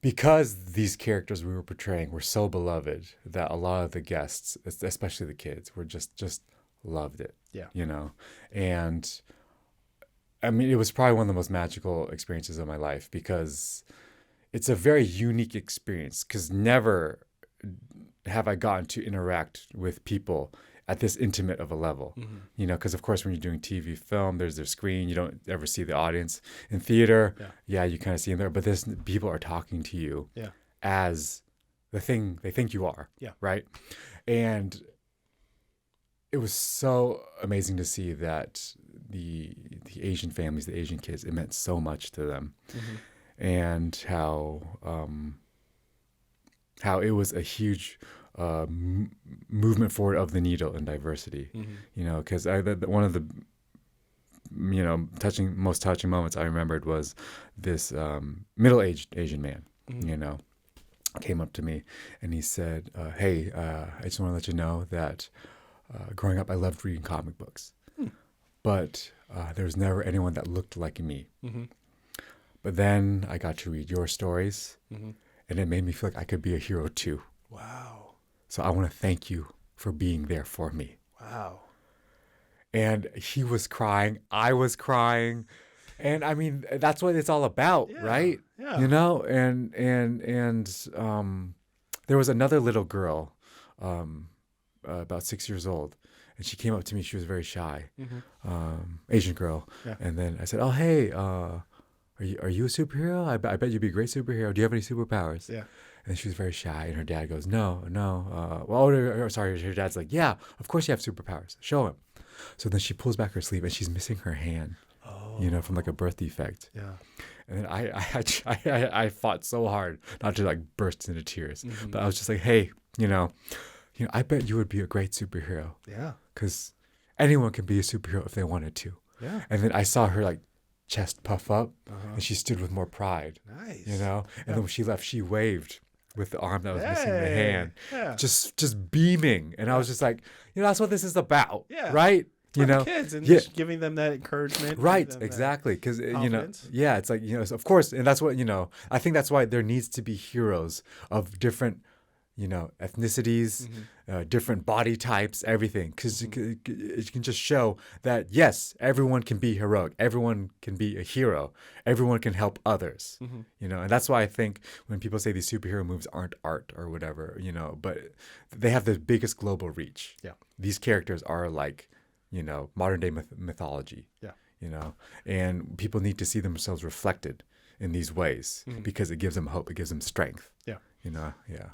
because these characters we were portraying were so beloved that a lot of the guests, especially the kids, were just loved it. Yeah. You know, and I mean, it was probably one of the most magical experiences of my life because it's a very unique experience because never have I gotten to interact with people at this intimate of a level, you know, because of course when you're doing TV film, there's their screen, you don't ever see the audience. In theater, yeah, you kind of see them there, but this people are talking to you as the thing they think you are, right? And it was so amazing to see that the Asian families, the Asian kids, it meant so much to them, and how it was a huge movement forward of the needle in diversity, you know, because one of the most touching moments I remembered was this middle-aged Asian man, you know, came up to me and he said, "Hey, I just want to let you know that growing up I loved reading comic books, but there was never anyone that looked like me. But then I got to read your stories, and it made me feel like I could be a hero too. Wow. So I want to thank you for being there for me." Wow. And he was crying. I was crying. And I mean, that's what it's all about, right? Yeah. You know, and there was another little girl, about 6 years old. And she came up to me. She was very shy, Asian girl. Yeah. And then I said, "Oh, hey, are you a superhero? I bet you'd be a great superhero. Do you have any superpowers?" Yeah. And she was very shy, and her dad goes, "No. Sorry." Her dad's like, "Yeah, of course you have superpowers. Show him." So then she pulls back her sleeve, and she's missing her hand, you know, from like a birth defect. Yeah. And then I fought so hard not to like burst into tears, but I was just like, "Hey, you know, I bet you would be a great superhero. Yeah. Because anyone can be a superhero if they wanted to." Yeah. And then I saw her like chest puff up, and she stood with more pride. Nice. You know, and then when she left, she waved with the arm that was missing the hand, just beaming. And I was just like, that's what this is about, right? You know, kids and just giving them that encouragement, right? Exactly, because it's like of course, and that's what I think that's why there needs to be heroes of different ethnicities, different body types, everything, because it can just show that yes, everyone can be heroic, everyone can be a hero, everyone can help others, and that's why I think when people say these superhero movies aren't art or whatever, but they have the biggest global reach. Yeah, these characters are like modern day mythology. Yeah, and people need to see themselves reflected in these ways because it gives them hope, it gives them strength. Yeah. Yeah.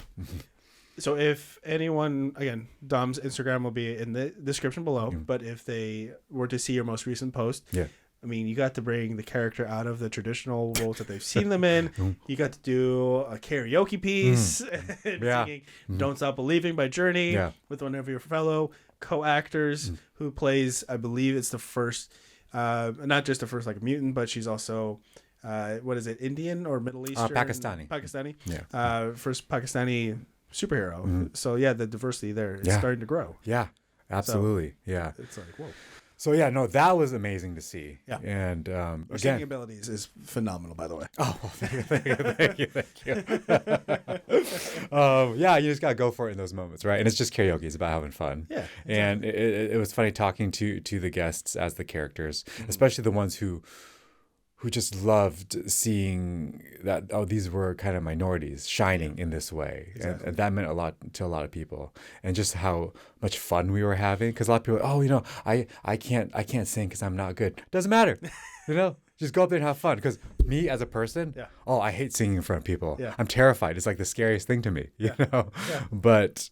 So if anyone, again, Dom's Instagram will be in the description below, but if they were to see your most recent post, I mean, you got to bring the character out of the traditional roles that they've seen them in. You got to do a karaoke piece, singing Don't Stop Believing by Journey with one of your fellow co-actors who plays, I believe it's the first, not just the first like mutant, but she's also... what is it, Indian or Middle Eastern? Pakistani. Yeah. First Pakistani superhero. So yeah, the diversity there is starting to grow. Yeah, absolutely. So, yeah. It's like, whoa. So yeah, no, that was amazing to see. Yeah. And your singing abilities is phenomenal, by the way. Oh, thank you. Yeah, you just gotta go for it in those moments, right? And it's just karaoke; it's about having fun. Yeah. Exactly. And it was funny talking to the guests as the characters, especially the ones who just loved seeing that, these were kind of minorities shining in this way. Exactly. And that meant a lot to a lot of people. And just how much fun we were having. Because a lot of people are like, I can't sing because I'm not good. Doesn't matter. Just go up there and have fun. Because me as a person, I hate singing in front of people. Yeah. I'm terrified. It's like the scariest thing to me, you know? Yeah. But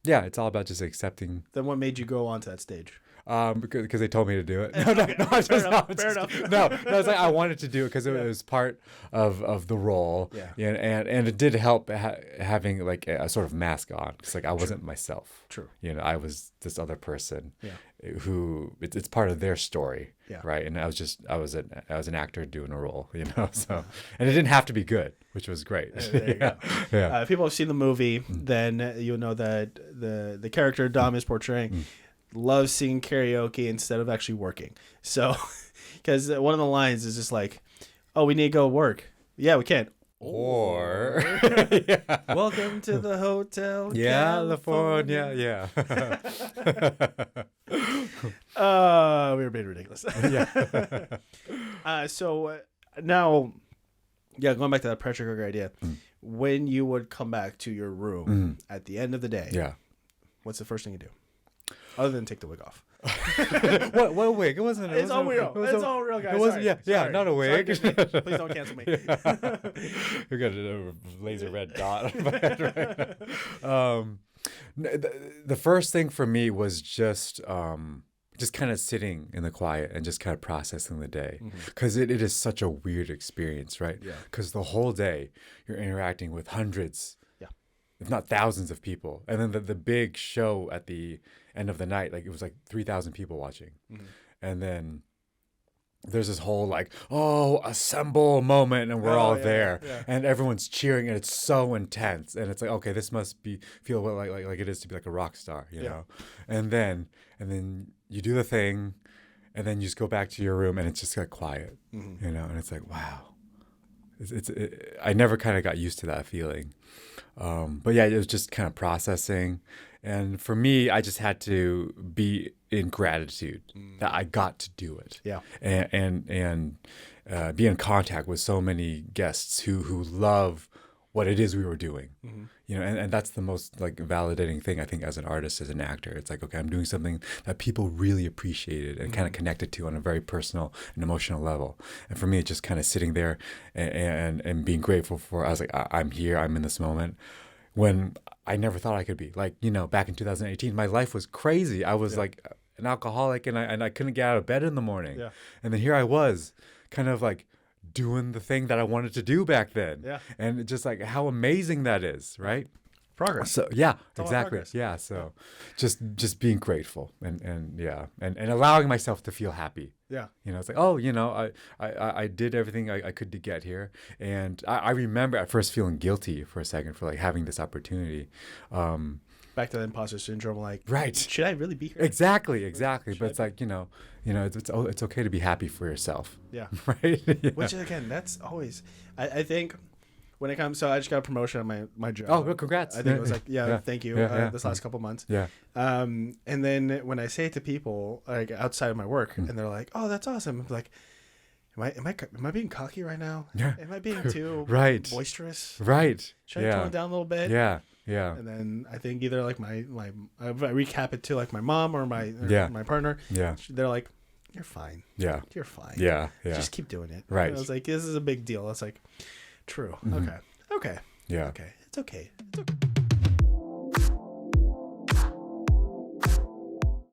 it's all about just accepting. Then what made you go onto that stage? Because they told me to do it. Fair enough. No, it's like I wanted to do it because it was part of the role. Yeah. And it did help having like a sort of mask on. It's like I wasn't myself. True. I was this other person. Yeah. Who it's part of their story. Yeah. Right. And I was an actor doing a role. So and it didn't have to be good, which was great. There you go. Yeah. If people have seen the movie, then you'll know that the character Dom is portraying. Loves singing karaoke instead of actually working. So, because one of the lines is just like, "Oh, we need to go work." Yeah, we can. Or yeah. Welcome to the Hotel California. California. Yeah. We were being ridiculous. Yeah. So now, yeah, going back to that pressure cooker idea, when you would come back to your room at the end of the day, Yeah. what's the first thing you do? Other than take the wig off. What wig? It wasn't. It's all real. It's all real, guys. It wasn't. Yeah, not a wig. Sorry, Disney. Please don't cancel me. We got a laser red dot on my head right now. The first thing for me was just kind of sitting in the quiet and just kind of processing the day, because it is such a weird experience, right? Yeah. Because the whole day you're interacting with hundreds, if not thousands of people, and then the big show at the end of the night, like it was like 3,000 people watching, and then there's this whole like, oh, assemble moment, and we're all there, and everyone's cheering, and it's so intense, and it's like, okay, this must feel like it is to be like a rock star, you know, and then you do the thing, and then you just go back to your room, and it's just like quiet, you know, and it's like, wow, I never kind of got used to that feeling. But yeah, it was just kind of processing. And for me, I just had to be in gratitude that I got to do it. Yeah. And be in contact with so many guests who love what it is we were doing. You know, and that's the most like validating thing, I think, as an artist, as an actor. It's like, okay, I'm doing something that people really appreciated and kind of connected to on a very personal and emotional level. And for me, it's just kind of sitting there and being grateful for, I was like, I'm here, I'm in this moment, when I never thought I could be. Like, you know, back in 2018, my life was crazy. I was like an alcoholic, and I couldn't get out of bed in the morning. Yeah. And then here I was, kind of like doing the thing that I wanted to do back then. Yeah. And just like how amazing that is, right? Progress. So yeah, exactly. Yeah. So just being grateful and allowing myself to feel happy. Yeah. You know, it's like, oh, you know, I did everything I could to get here. And I remember at first feeling guilty for a second for like having this opportunity. Back to the imposter syndrome, like, right, should I really be here? Exactly. But it's like, you know, it's okay to be happy for yourself. Yeah. Right. Yeah. Which again, that's always, I think, when it comes. So I just got a promotion on my job. Oh, well, congrats! I think it was like, thank you. This last couple months. Yeah. And then when I say it to people like outside of my work, and they're like, "Oh, that's awesome," I'm like, Am I being cocky right now? Yeah. Am I being too boisterous? Right. Should I tone it down a little bit? Yeah. And then I think either like I recap it to like my mom or my partner. Yeah. They're like, "You're fine. Yeah. You're fine. Yeah. Just keep doing it." Right. And I was like, "This is a big deal." I was like, "True. Okay. Yeah. Okay. It's okay. It's okay."